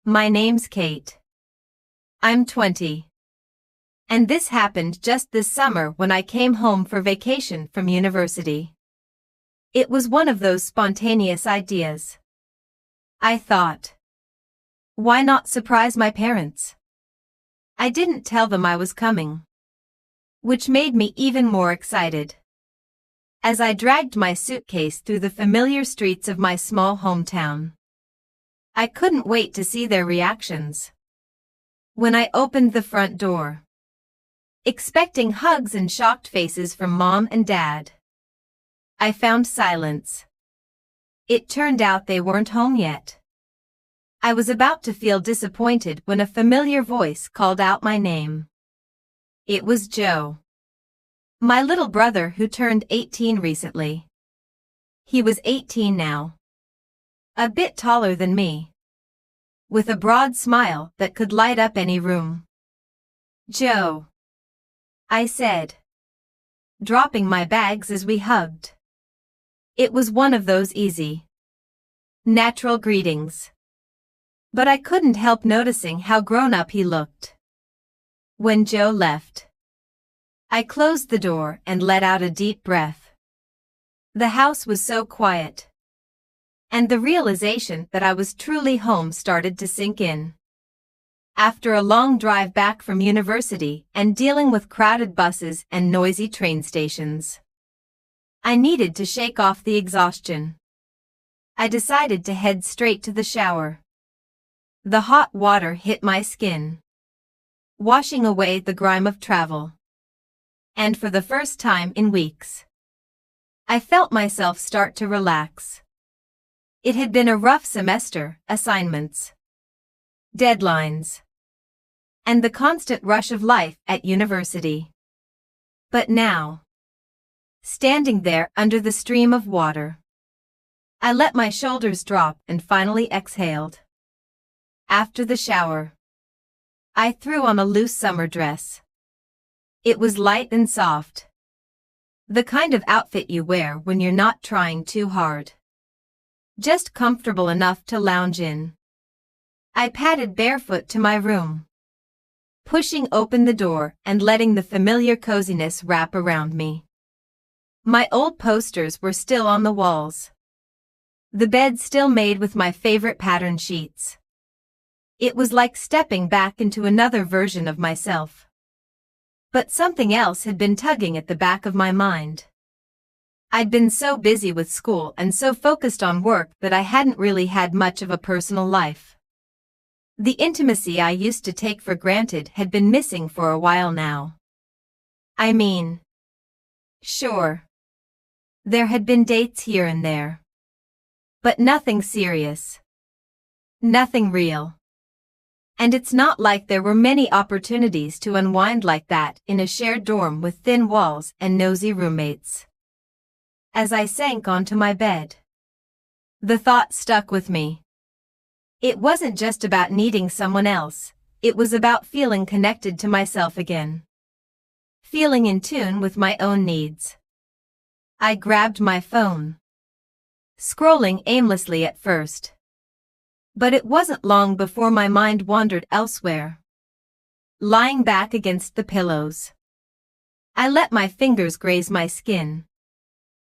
My name's Kate. I'm 20. And this happened just this summer when I came home for vacation from university. It was one of those spontaneous ideas. I thought, why not surprise my parents? I didn't tell them I was coming, which made me even more excited. As I dragged my suitcase through the familiar streets of my small hometown, I couldn't wait to see their reactions. When I opened the front door, expecting hugs and shocked faces from Mom and Dad, I found silence. It turned out they weren't home yet. I was about to feel disappointed when a familiar voice called out my name. It was Joe, my little brother who turned 18 recently. He was 18 now. A bit taller than me, with a broad smile that could light up any room. Joe, I said, dropping my bags as we hugged. It was one of those easy, natural greetings. But I couldn't help noticing how grown-up he looked. When Joe left, I closed the door and let out a deep breath. The house was so quiet, and the realization that I was truly home started to sink in. After a long drive back from university and dealing with crowded buses and noisy train stations, I needed to shake off the exhaustion. I decided to head straight to the shower. The hot water hit my skin, washing away the grime of travel. And for the first time in weeks, I felt myself start to relax. It had been a rough semester, assignments, deadlines, and the constant rush of life at university. But now, standing there under the stream of water, I let my shoulders drop and finally exhaled. After the shower, I threw on a loose summer dress. It was light and soft, the kind of outfit you wear when you're not trying too hard, just comfortable enough to lounge in. I padded barefoot to my room, pushing open the door and letting the familiar coziness wrap around me. My old posters were still on the walls, the bed still made with my favorite pattern sheets. It was like stepping back into another version of myself. But something else had been tugging at the back of my mind. I'd been so busy with school and so focused on work that I hadn't really had much of a personal life. The intimacy I used to take for granted had been missing for a while now. I mean, sure, there had been dates here and there, but nothing serious, nothing real. And it's not like there were many opportunities to unwind like that in a shared dorm with thin walls and nosy roommates. As I sank onto my bed, the thought stuck with me. It wasn't just about needing someone else, it was about feeling connected to myself again. Feeling in tune with my own needs. I grabbed my phone, scrolling aimlessly at first. But it wasn't long before my mind wandered elsewhere. Lying back against the pillows, I let my fingers graze my skin.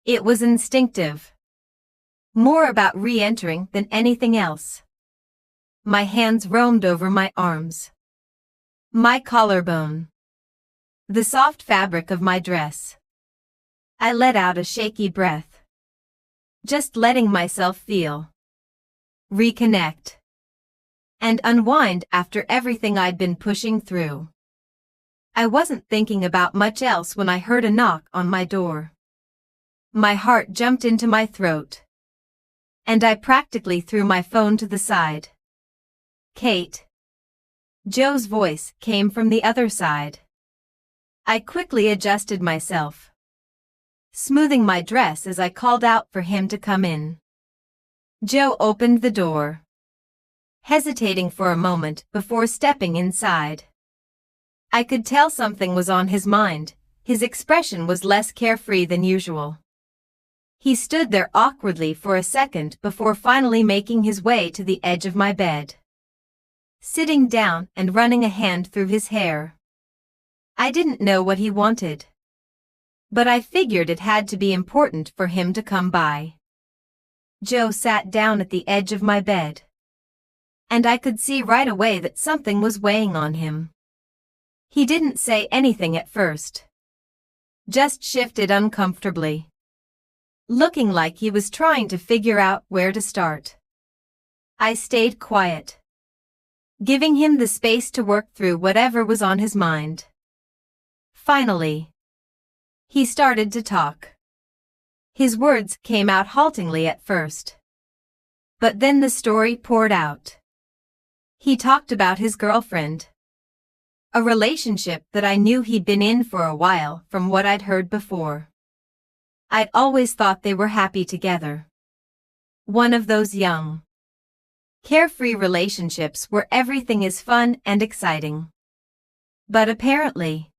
It was instinctive, more about re-entering than anything else. My hands roamed over my arms, my collarbone, the soft fabric of my dress. I let out a shaky breath, just letting myself feel, reconnect, and unwind after everything I'd been pushing through. I wasn't thinking about much else when I heard a knock on my door. My heart jumped into my throat, and I practically threw my phone to the side. Kate. Joe's voice came from the other side. I quickly adjusted myself, smoothing my dress as I called out for him to come in. Joe opened the door, hesitating for a moment before stepping inside. I could tell something was on his mind. His expression was less carefree than usual. He stood there awkwardly for a second before finally making his way to the edge of my bed. sitting down and running a hand through his hair. I didn't know what he wanted, but I figured it had to be important for him to come by. Joe sat down at the edge of my bed, and I could see right away that something was weighing on him. He didn't say anything at first, just shifted uncomfortably, looking like he was trying to figure out where to start. I stayed quiet, giving him the space to work through whatever was on his mind. Finally, he started to talk. His words came out haltingly at first, but then the story poured out. He talked about his girlfriend, a relationship that I knew he'd been in for a while from what I'd heard before. I'd always thought they were happy together. One of those young, carefree relationships where everything is fun and exciting. But apparently,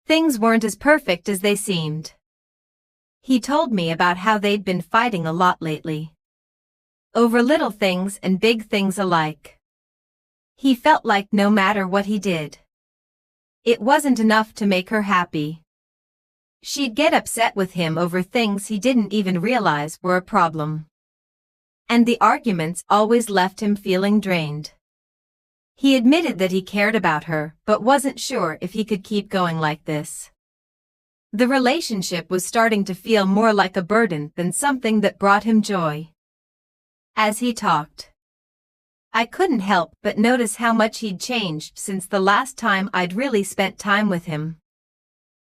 things weren't as perfect as they seemed. He told me about how they'd been fighting a lot lately, over little things and big things alike. He felt like no matter what he did, it wasn't enough to make her happy. She'd get upset with him over things he didn't even realize were a problem. And the arguments always left him feeling drained. He admitted that he cared about her but wasn't sure if he could keep going like this. The relationship was starting to feel more like a burden than something that brought him joy. As he talked, I couldn't help but notice how much he'd changed since the last time I'd really spent time with him.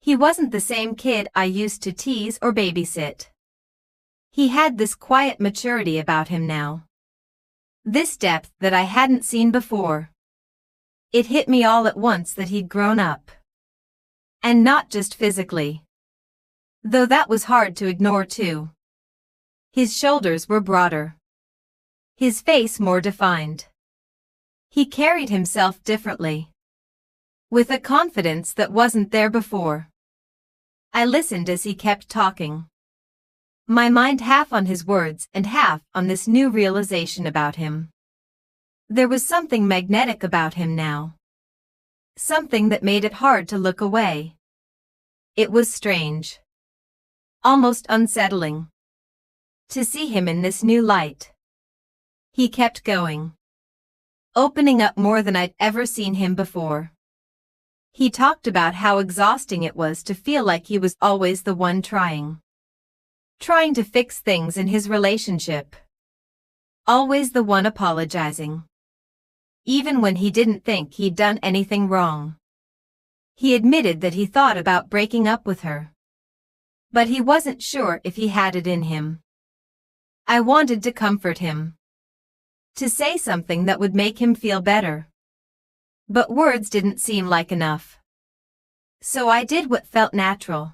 He wasn't the same kid I used to tease or babysit. He had this quiet maturity about him now, this depth that I hadn't seen before. It hit me all at once that he'd grown up. And not just physically, though that was hard to ignore too. His shoulders were broader, his face more defined. He carried himself differently, with a confidence that wasn't there before. I listened as he kept talking, my mind half on his words and half on this new realization about him. There was something magnetic about him now, something that made it hard to look away. It was strange, almost unsettling, to see him in this new light. He kept going, opening up more than I'd ever seen him before. He talked about how exhausting it was to feel like he was always the one trying to fix things in his relationship. Always the one apologizing, even when he didn't think he'd done anything wrong. He admitted that he thought about breaking up with her, but he wasn't sure if he had it in him. I wanted to comfort him, to say something that would make him feel better. But words didn't seem like enough. So I did what felt natural.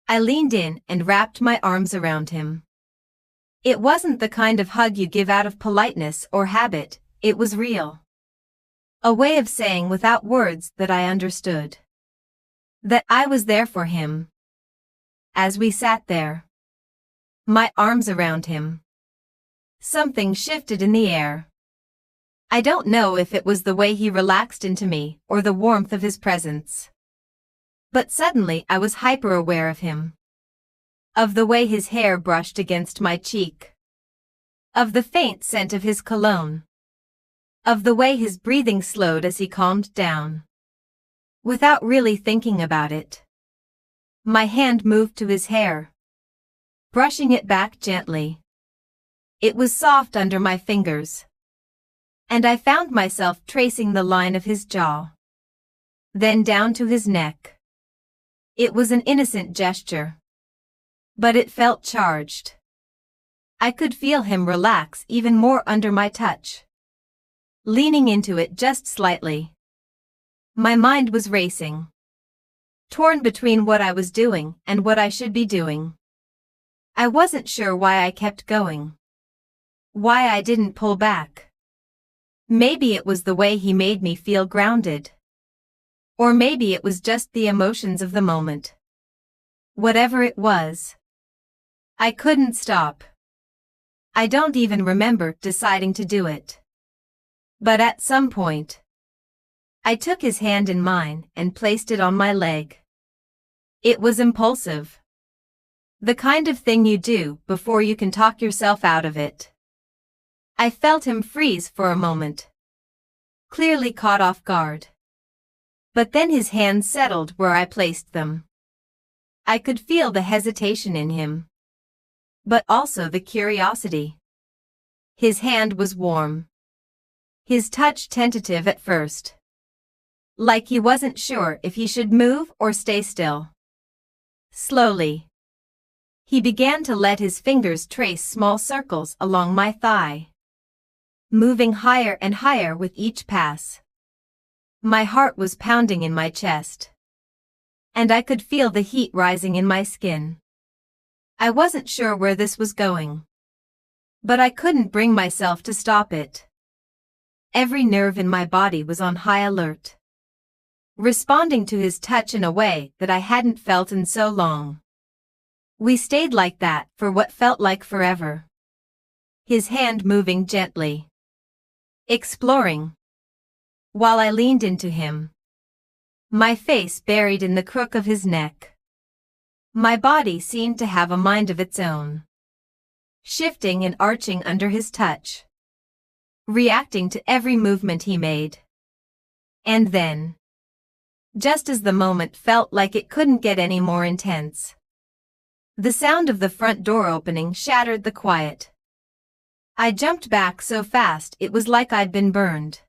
I leaned in and wrapped my arms around him. It wasn't the kind of hug you give out of politeness or habit, it was real. A way of saying without words that I understood, that I was there for him. As we sat there, my arms around him, something shifted in the air. I don't know if it was the way he relaxed into me or the warmth of his presence, but suddenly I was hyper-aware of him, of the way his hair brushed against my cheek, of the faint scent of his cologne, of the way his breathing slowed as he calmed down. Without really thinking about it, my hand moved to his hair, brushing it back gently. It was soft under my fingers, and I found myself tracing the line of his jaw, then down to his neck. It was an innocent gesture, but it felt charged. I could feel him relax even more under my touch, leaning into it just slightly. My mind was racing, torn between what I was doing and what I should be doing. I wasn't sure why I kept going, why I didn't pull back. Maybe it was the way he made me feel grounded. Or maybe it was just the emotions of the moment. Whatever it was, I couldn't stop. I don't even remember deciding to do it. But at some point, I took his hand in mine and placed it on my leg. It was impulsive. The kind of thing you do before you can talk yourself out of it. I felt him freeze for a moment, clearly caught off guard. But then his hands settled where I placed them. I could feel the hesitation in him, but also the curiosity. His hand was warm. His touch tentative at first. Like he wasn't sure if he should move or stay still. Slowly, he began to let his fingers trace small circles along my thigh, moving higher and higher with each pass. My heart was pounding in my chest, and I could feel the heat rising in my skin. I wasn't sure where this was going, but I couldn't bring myself to stop it. Every nerve in my body was on high alert, responding to his touch in a way that I hadn't felt in so long. We stayed like that for what felt like forever. His hand moving gently, exploring, while I leaned into him, my face buried in the crook of his neck. My body seemed to have a mind of its own, shifting and arching under his touch, reacting to every movement he made. And then, just as the moment felt like it couldn't get any more intense, the sound of the front door opening shattered the quiet. I jumped back so fast it was like I'd been burned,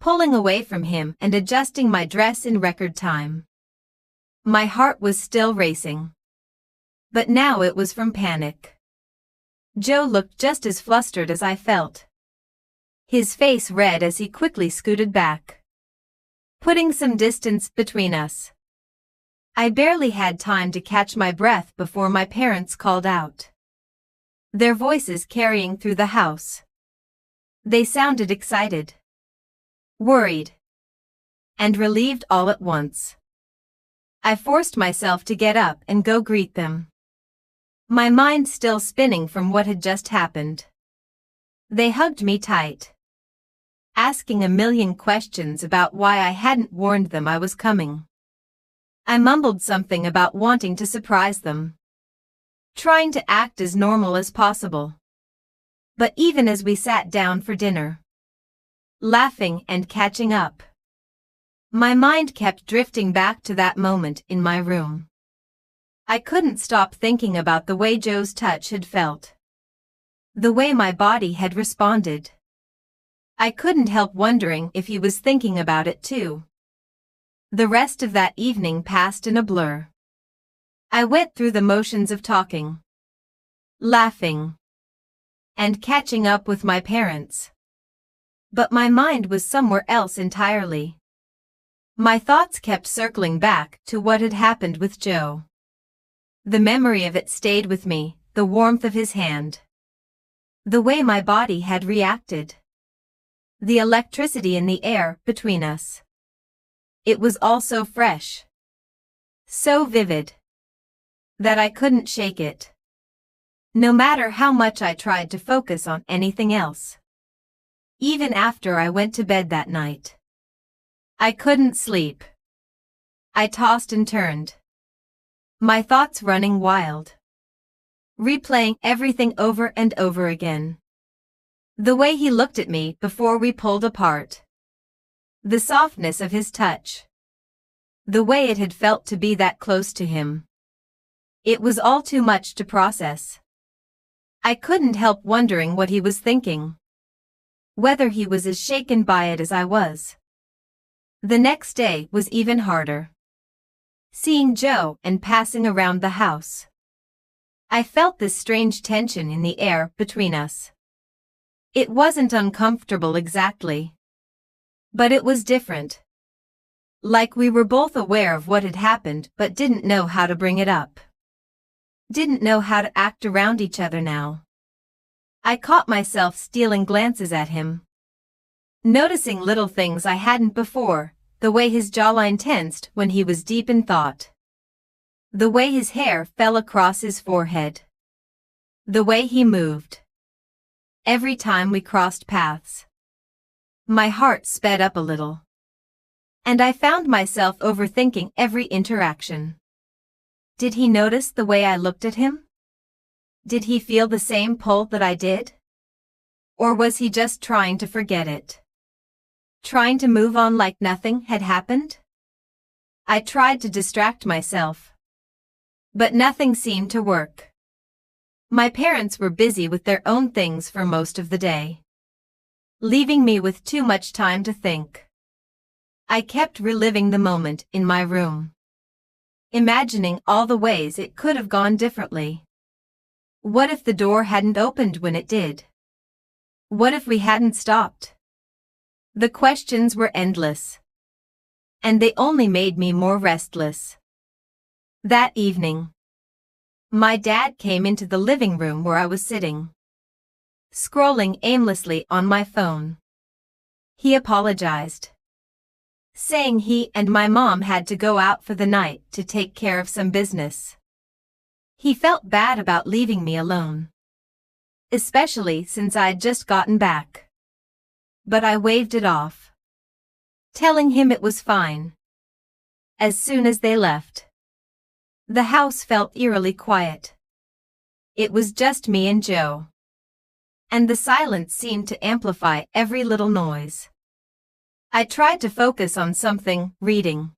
pulling away from him and adjusting my dress in record time. My heart was still racing, but now it was from panic. Joe looked just as flustered as I felt, his face red as he quickly scooted back, putting some distance between us. I barely had time to catch my breath before my parents called out, their voices carrying through the house. They sounded excited, worried, and relieved all at once. I forced myself to get up and go greet them, my mind still spinning from what had just happened. They hugged me tight, asking a million questions about why I hadn't warned them I was coming. I mumbled something about wanting to surprise them, trying to act as normal as possible. But even as we sat down for dinner, laughing and catching up, my mind kept drifting back to that moment in my room. I couldn't stop thinking about the way Joe's touch had felt, the way my body had responded. I couldn't help wondering if he was thinking about it too. The rest of that evening passed in a blur. I went through the motions of talking, laughing, and catching up with my parents. But my mind was somewhere else entirely. My thoughts kept circling back to what had happened with Joe. The memory of it stayed with me, the warmth of his hand, the way my body had reacted, the electricity in the air between us. It was all so fresh, so vivid, that I couldn't shake it, no matter how much I tried to focus on anything else. Even after I went to bed that night, I couldn't sleep. I tossed and turned, my thoughts running wild, replaying everything over and over again. The way he looked at me before we pulled apart, the softness of his touch, the way it had felt to be that close to him. It was all too much to process. I couldn't help wondering what he was thinking, whether he was as shaken by it as I was. The next day was even harder. Seeing Joe and passing around the house, I felt this strange tension in the air between us. It wasn't uncomfortable exactly, but it was different. Like we were both aware of what had happened but didn't know how to bring it up. Didn't know how to act around each other now. I caught myself stealing glances at him, noticing little things I hadn't before, the way his jawline tensed when he was deep in thought, the way his hair fell across his forehead, the way he moved every time we crossed paths. My heart sped up a little. And I found myself overthinking every interaction. Did he notice the way I looked at him? Did he feel the same pull that I did? Or was he just trying to forget it? Trying to move on like nothing had happened? I tried to distract myself. But nothing seemed to work. My parents were busy with their own things for most of the day, leaving me with too much time to think. I kept reliving the moment in my room, imagining all the ways it could have gone differently. What if the door hadn't opened when it did? What if we hadn't stopped? The questions were endless, and they only made me more restless. That evening, my dad came into the living room where I was sitting, scrolling aimlessly on my phone. He apologized, saying he and my mom had to go out for the night to take care of some business. He felt bad about leaving me alone, especially since I'd just gotten back. But I waved it off, telling him it was fine. As soon as they left, the house felt eerily quiet. It was just me and Joe, and the silence seemed to amplify every little noise. I tried to focus on something, reading,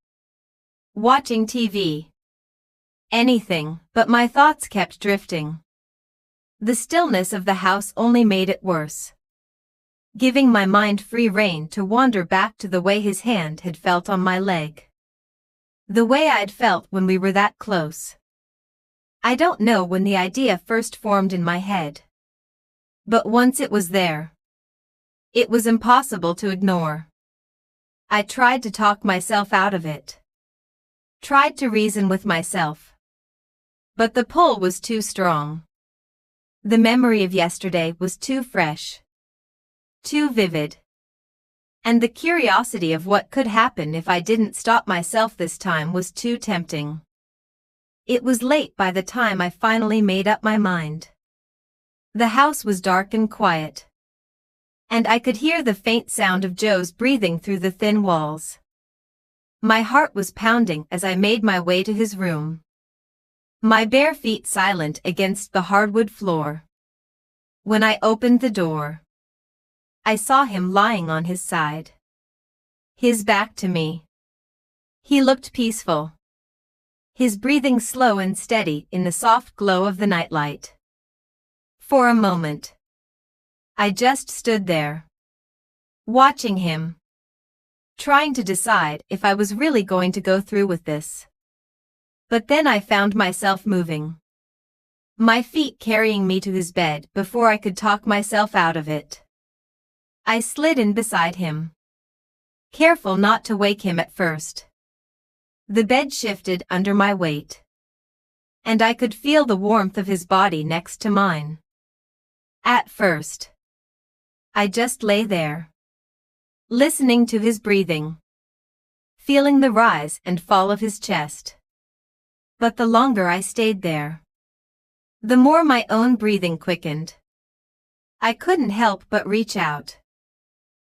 watching TV, anything, but my thoughts kept drifting. The stillness of the house only made it worse, giving my mind free rein to wander back to the way his hand had felt on my leg. The way I'd felt when we were that close. I don't know when the idea first formed in my head, but once it was there, it was impossible to ignore. I tried to talk myself out of it, tried to reason with myself, but the pull was too strong. The memory of yesterday was too fresh, too vivid, and the curiosity of what could happen if I didn't stop myself this time was too tempting. It was late by the time I finally made up my mind. The house was dark and quiet, and I could hear the faint sound of Joe's breathing through the thin walls. My heart was pounding as I made my way to his room, my bare feet silent against the hardwood floor. When I opened the door, I saw him lying on his side, his back to me. He looked peaceful, his breathing slow and steady in the soft glow of the nightlight. For a moment, I just stood there, watching him, trying to decide if I was really going to go through with this. But then I found myself moving, my feet carrying me to his bed before I could talk myself out of it. I slid in beside him, careful not to wake him at first. The bed shifted under my weight, and I could feel the warmth of his body next to mine. At first, I just lay there, listening to his breathing, feeling the rise and fall of his chest. But the longer I stayed there, the more my own breathing quickened. I couldn't help but reach out,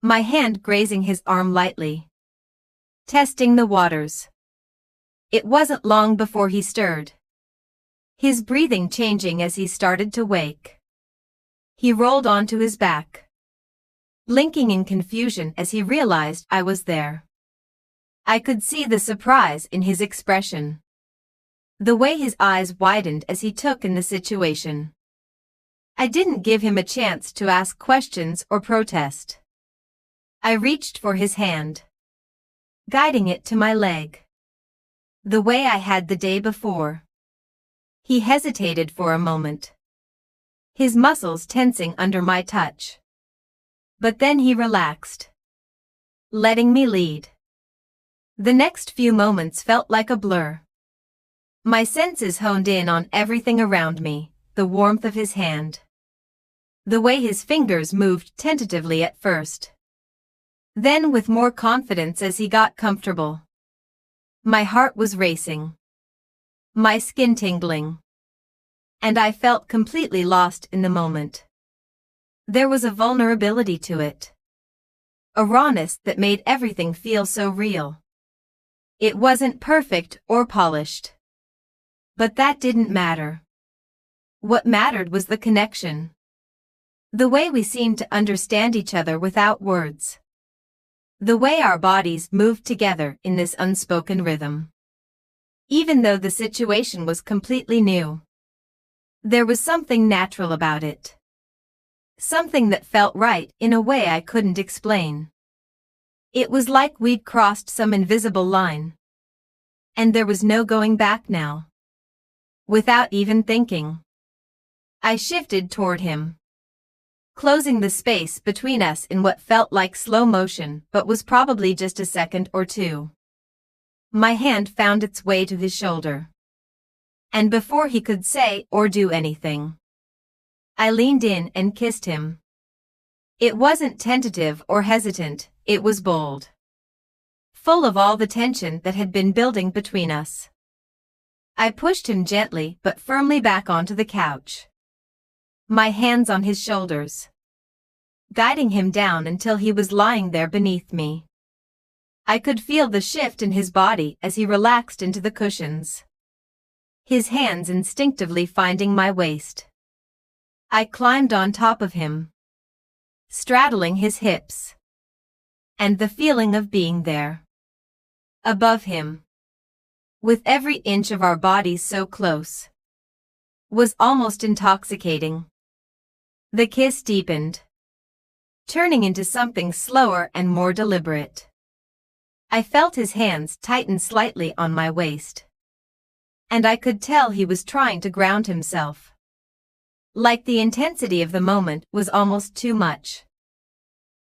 my hand grazing his arm lightly, testing the waters. It wasn't long before he stirred, his breathing changing as he started to wake. He rolled onto his back, blinking in confusion as he realized I was there. I could see the surprise in his expression, the way his eyes widened as he took in the situation. I didn't give him a chance to ask questions or protest. I reached for his hand, guiding it to my leg, the way I had the day before. He hesitated for a moment, his muscles tensing under my touch. But then he relaxed, letting me lead. The next few moments felt like a blur. My senses honed in on everything around me, the warmth of his hand, the way his fingers moved tentatively at first, then with more confidence as he got comfortable. My heart was racing, my skin tingling, and I felt completely lost in the moment. There was a vulnerability to it, a rawness that made everything feel so real. It wasn't perfect or polished. But that didn't matter. What mattered was the connection. The way we seemed to understand each other without words. The way our bodies moved together in this unspoken rhythm. Even though the situation was completely new, there was something natural about it. Something that felt right in a way I couldn't explain. It was like we'd crossed some invisible line. And there was no going back now. Without even thinking, I shifted toward him, closing the space between us in what felt like slow motion but was probably just a second or two. My hand found its way to his shoulder. And before he could say or do anything, I leaned in and kissed him. It wasn't tentative or hesitant, it was bold. Full of all the tension that had been building between us. I pushed him gently but firmly back onto the couch. My hands on his shoulders, guiding him down until he was lying there beneath me. I could feel the shift in his body as he relaxed into the cushions. His hands instinctively finding my waist. I climbed on top of him, straddling his hips. And the feeling of being there, above him, with every inch of our bodies so close, was almost intoxicating. The kiss deepened, turning into something slower and more deliberate. I felt his hands tighten slightly on my waist. And I could tell he was trying to ground himself. Like the intensity of the moment was almost too much.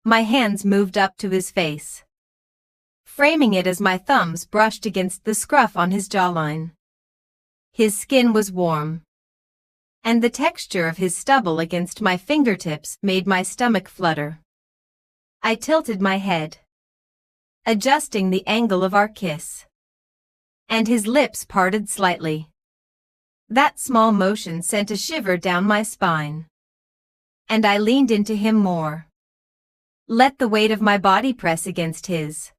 My hands moved up to his face, framing it as my thumbs brushed against the scruff on his jawline. His skin was warm, and the texture of his stubble against my fingertips made my stomach flutter. I tilted my head, adjusting the angle of our kiss. And his lips parted slightly. That small motion sent a shiver down my spine. And I leaned into him more. Let the weight of my body press against his.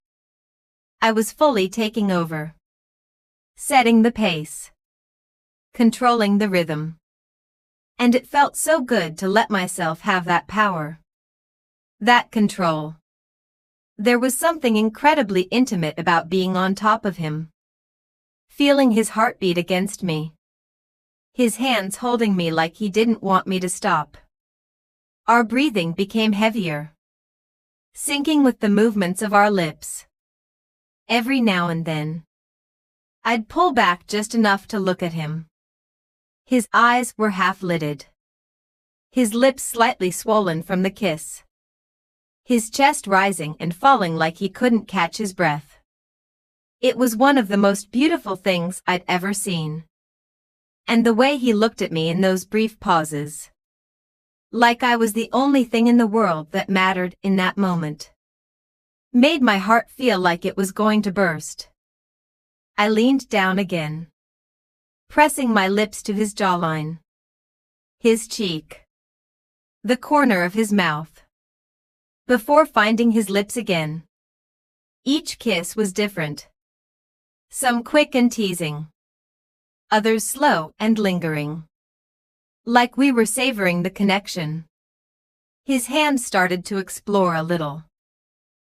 I was fully taking over. Setting the pace. Controlling the rhythm. And it felt so good to let myself have that power. That control. There was something incredibly intimate about being on top of him. Feeling his heartbeat against me. His hands holding me like he didn't want me to stop. Our breathing became heavier, syncing with the movements of our lips. Every now and then, I'd pull back just enough to look at him. His eyes were half-lidded. His lips slightly swollen from the kiss. His chest rising and falling like he couldn't catch his breath. It was one of the most beautiful things I'd ever seen. And the way he looked at me in those brief pauses. Like I was the only thing in the world that mattered in that moment. Made my heart feel like it was going to burst. I leaned down again, pressing my lips to his jawline. His cheek. The corner of his mouth. Before finding his lips again. Each kiss was different. Some quick and teasing. Others slow and lingering. Like we were savoring the connection. His hand started to explore a little,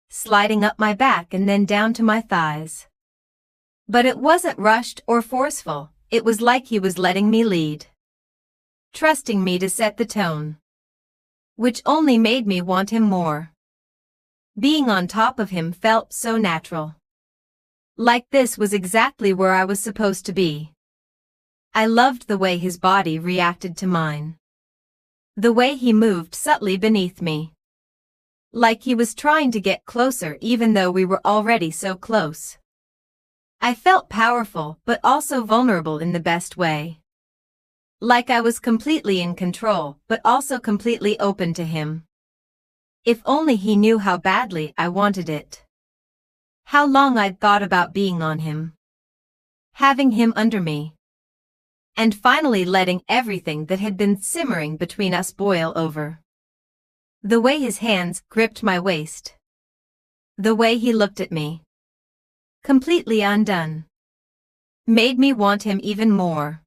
sliding up my back and then down to my thighs. But it wasn't rushed or forceful, it was like he was letting me lead. Trusting me to set the tone. Which only made me want him more. Being on top of him felt so natural. Like this was exactly where I was supposed to be. I loved the way his body reacted to mine. The way he moved subtly beneath me. Like he was trying to get closer even though we were already so close. I felt powerful but also vulnerable in the best way. Like I was completely in control but also completely open to him. If only he knew how badly I wanted it. How long I'd thought about being on him. Having him under me. And finally letting everything that had been simmering between us boil over. The way his hands gripped my waist. The way he looked at me, completely undone, made me want him even more.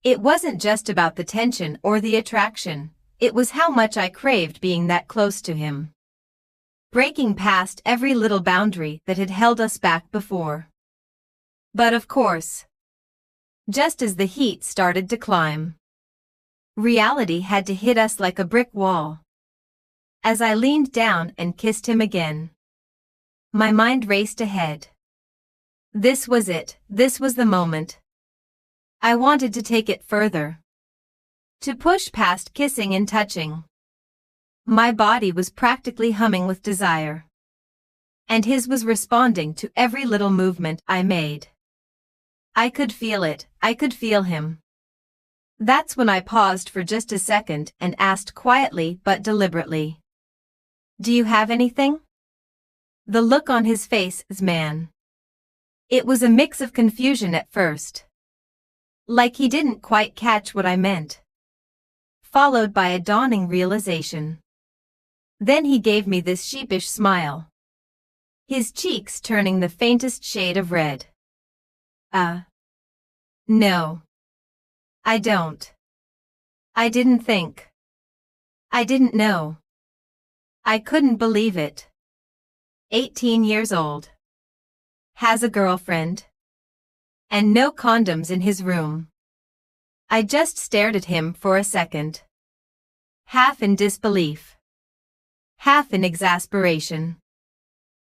It wasn't just about the tension or the attraction, it was how much I craved being that close to him, breaking past every little boundary that had held us back before. But of course, just as the heat started to climb, reality had to hit us like a brick wall. As I leaned down and kissed him again, my mind raced ahead. This was it, this was the moment. I wanted to take it further, to push past kissing and touching. My body was practically humming with desire, and his was responding to every little movement I made. I could feel it, I could feel him. That's when I paused for just a second and asked quietly but deliberately, "Do you have anything?" The look on his face, man. It was a mix of confusion at first, like he didn't quite catch what I meant, followed by a dawning realization. Then he gave me this sheepish smile, his cheeks turning the faintest shade of red. No. I don't. I didn't think. I didn't know. I couldn't believe it. 18 years old. Has a girlfriend. And no condoms in his room. I just stared at him for a second, half in disbelief, half in exasperation.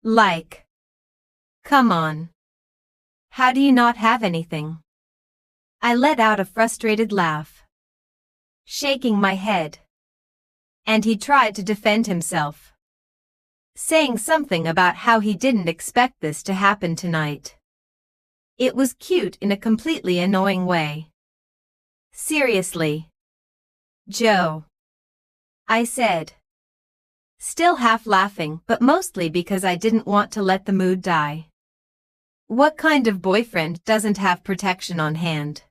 Like, come on. How do you not have anything? I let out a frustrated laugh, shaking my head. And he tried to defend himself, saying something about how he didn't expect this to happen tonight. It was cute in a completely annoying way. Seriously, Joe, I said, still half laughing but mostly because I didn't want to let the mood die. What kind of boyfriend doesn't have protection on hand?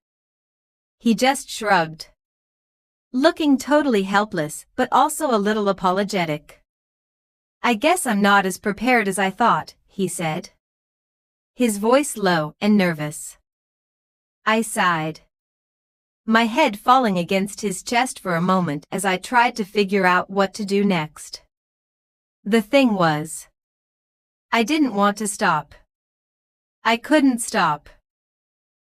He just shrugged, looking totally helpless but also a little apologetic. I guess I'm not as prepared as I thought, he said, his voice low and nervous. I sighed, my head falling against his chest for a moment as I tried to figure out what to do next. The thing was, I didn't want to stop. I couldn't stop.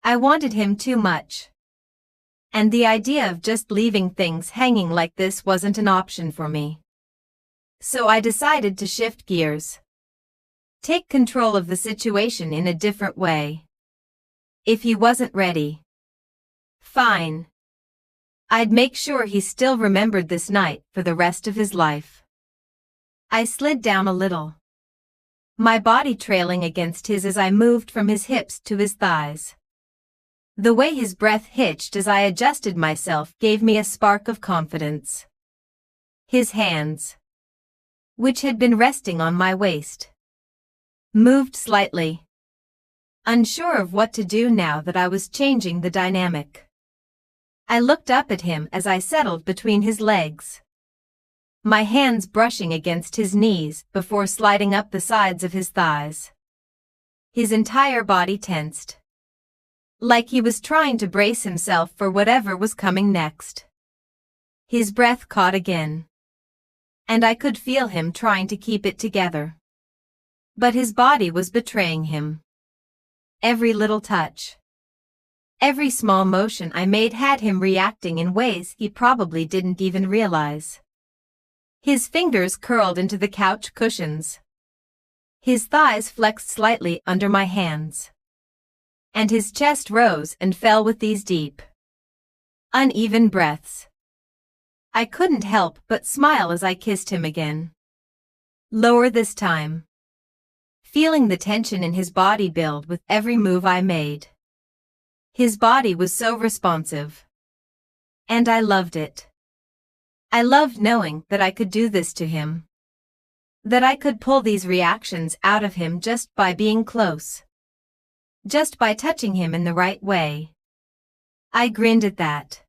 I wanted him too much. And the idea of just leaving things hanging like this wasn't an option for me. So I decided to shift gears. Take control of the situation in a different way. If he wasn't ready, fine. I'd make sure he still remembered this night for the rest of his life. I slid down a little, my body trailing against his as I moved from his hips to his thighs. The way his breath hitched as I adjusted myself gave me a spark of confidence. His hands, which had been resting on my waist, moved slightly, unsure of what to do now that I was changing the dynamic. I looked up at him as I settled between his legs, my hands brushing against his knees before sliding up the sides of his thighs. His entire body tensed, like he was trying to brace himself for whatever was coming next. His breath caught again, and I could feel him trying to keep it together. But his body was betraying him. Every little touch, every small motion I made had him reacting in ways he probably didn't even realize. His fingers curled into the couch cushions. His thighs flexed slightly under my hands, and his chest rose and fell with these deep, uneven breaths. I couldn't help but smile as I kissed him again, lower this time, feeling the tension in his body build with every move I made. His body was so responsive, and I loved it. I loved knowing that I could do this to him, that I could pull these reactions out of him just by being close, just by touching him in the right way. I grinned at that,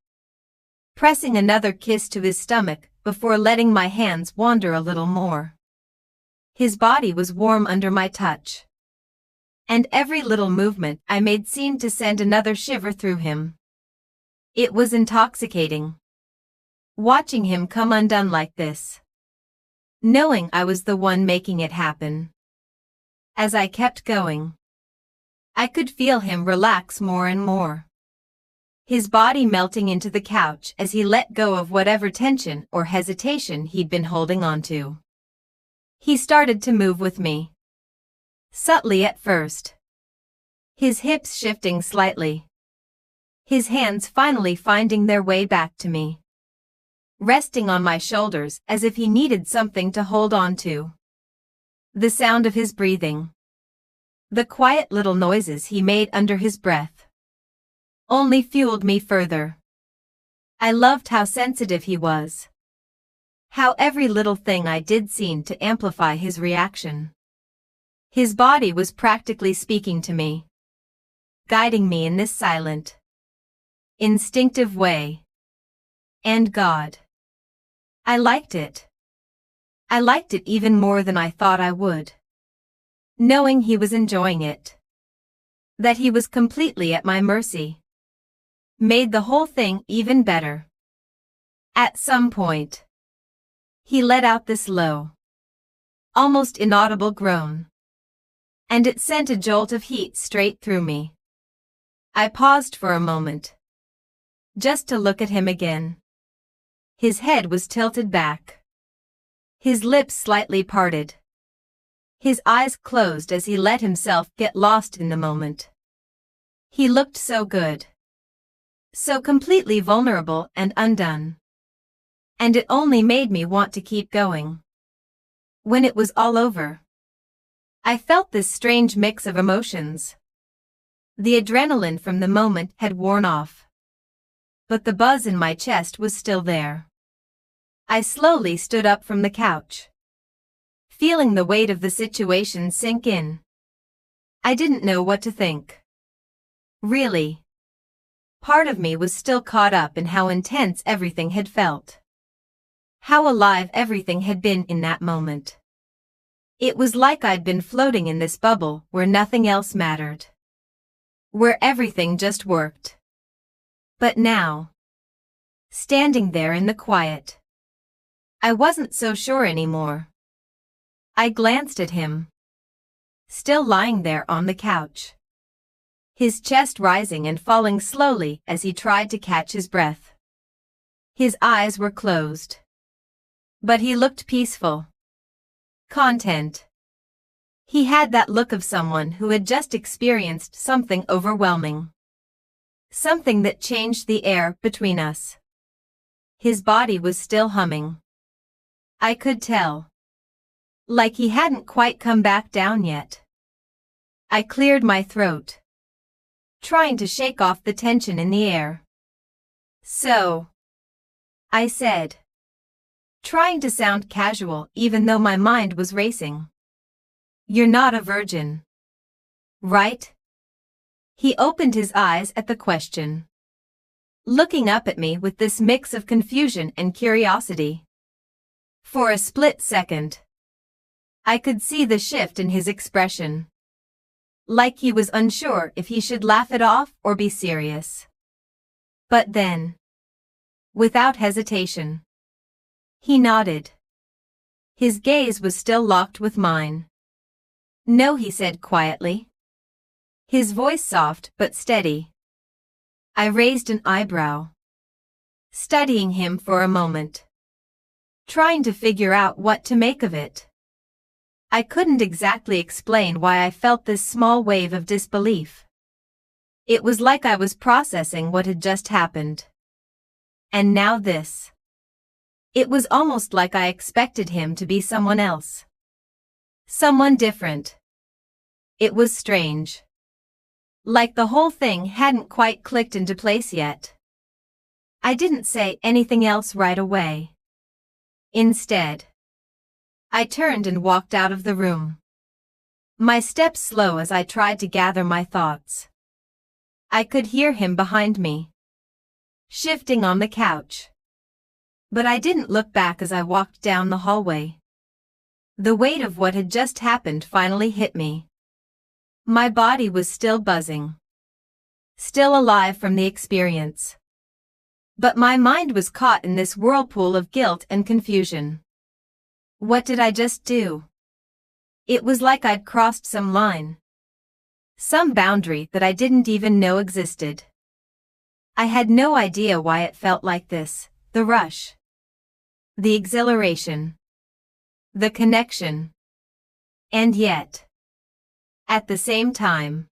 pressing another kiss to his stomach before letting my hands wander a little more. His body was warm under my touch, and every little movement I made seemed to send another shiver through him. It was intoxicating, watching him come undone like this, knowing I was the one making it happen. As I kept going, I could feel him relax more and more, his body melting into the couch as he let go of whatever tension or hesitation he'd been holding onto. He started to move with me, subtly at first, his hips shifting slightly, his hands finally finding their way back to me, resting on my shoulders as if he needed something to hold on to. The sound of his breathing, the quiet little noises he made under his breath, only fueled me further. I loved how sensitive he was, how every little thing I did seemed to amplify his reaction. His body was practically speaking to me, guiding me in this silent, instinctive way. And God, I liked it. I liked it even more than I thought I would. Knowing he was enjoying it, that he was completely at my mercy, made the whole thing even better. At some point, he let out this low, almost inaudible groan, and it sent a jolt of heat straight through me. I paused for a moment, just to look at him again. His head was tilted back, his lips slightly parted, his eyes closed as he let himself get lost in the moment. He looked so good, so completely vulnerable and undone, and it only made me want to keep going. When it was all over, I felt this strange mix of emotions. The adrenaline from the moment had worn off, but the buzz in my chest was still there. I slowly stood up from the couch, feeling the weight of the situation sink in. I didn't know what to think. Really. Part of me was still caught up in how intense everything had felt, how alive everything had been in that moment. It was like I'd been floating in this bubble where nothing else mattered, where everything just worked. But now, standing there in the quiet, I wasn't so sure anymore. I glanced at him, still lying there on the couch, his chest rising and falling slowly as he tried to catch his breath. His eyes were closed, but he looked peaceful, content. He had that look of someone who had just experienced something overwhelming, something that changed the air between us. His body was still humming. I could tell, like he hadn't quite come back down yet. I cleared my throat, trying to shake off the tension in the air. "So," I said, trying to sound casual even though my mind was racing. "You're not a virgin, right?" He opened his eyes at the question, looking up at me with this mix of confusion and curiosity. For a split second, I could see the shift in his expression, like he was unsure if he should laugh it off or be serious. But then, without hesitation, he nodded. His gaze was still locked with mine. "No," he said quietly, his voice soft but steady. I raised an eyebrow, studying him for a moment, trying to figure out what to make of it. I couldn't exactly explain why I felt this small wave of disbelief. It was like I was processing what had just happened. And now this. It was almost like I expected him to be someone else, someone different. It was strange, like the whole thing hadn't quite clicked into place yet. I didn't say anything else right away. Instead, I turned and walked out of the room, my steps slow as I tried to gather my thoughts. I could hear him behind me, shifting on the couch, but I didn't look back as I walked down the hallway. The weight of what had just happened finally hit me. My body was still buzzing. Still alive from the experience. But my mind was caught in this whirlpool of guilt and confusion. What did I just do? It was like I'd crossed some line. Some boundary that I didn't even know existed. I had no idea why it felt like this, the rush. The exhilaration. The connection. And yet, at the same time,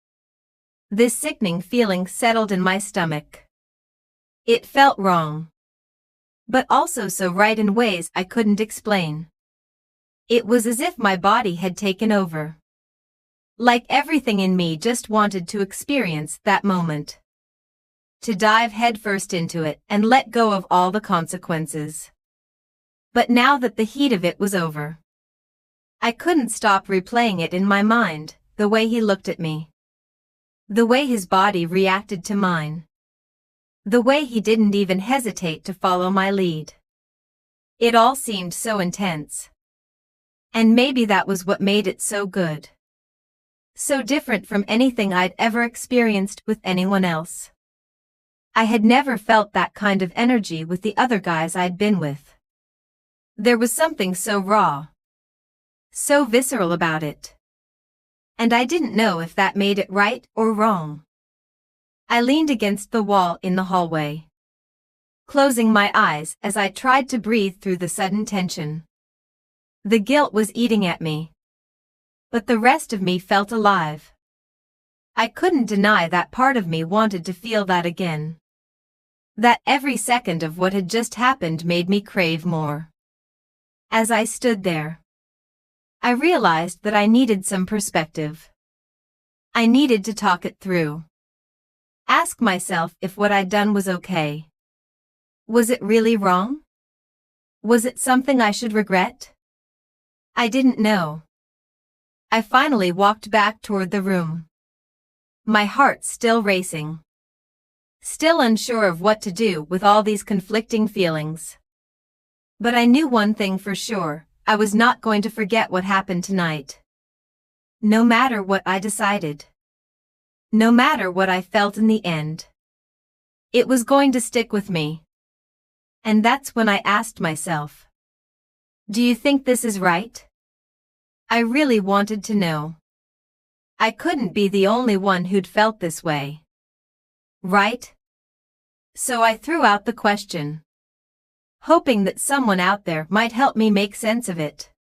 this sickening feeling settled in my stomach. It felt wrong. But also so right in ways I couldn't explain. It was as if my body had taken over. Like everything in me just wanted to experience that moment. To dive headfirst into it and let go of all the consequences. But now that the heat of it was over, I couldn't stop replaying it in my mind, the way he looked at me. The way his body reacted to mine. The way he didn't even hesitate to follow my lead. It all seemed so intense. And maybe that was what made it so good. So different from anything I'd ever experienced with anyone else. I had never felt that kind of energy with the other guys I'd been with. There was something so raw, so visceral about it. And I didn't know if that made it right or wrong. I leaned against the wall in the hallway, closing my eyes as I tried to breathe through the sudden tension. The guilt was eating at me, but the rest of me felt alive. I couldn't deny that part of me wanted to feel that again. That every second of what had just happened made me crave more. As I stood there, I realized that I needed some perspective. I needed to talk it through. Ask myself if what I'd done was okay. Was it really wrong? Was it something I should regret? I didn't know. I finally walked back toward the room. My heart still racing. Still unsure of what to do with all these conflicting feelings. But I knew one thing for sure, I was not going to forget what happened tonight. No matter what I decided. No matter what I felt in the end. It was going to stick with me. And that's when I asked myself, do you think this is right? I really wanted to know. I couldn't be the only one who'd felt this way. Right? So I threw out the question, hoping that someone out there might help me make sense of it.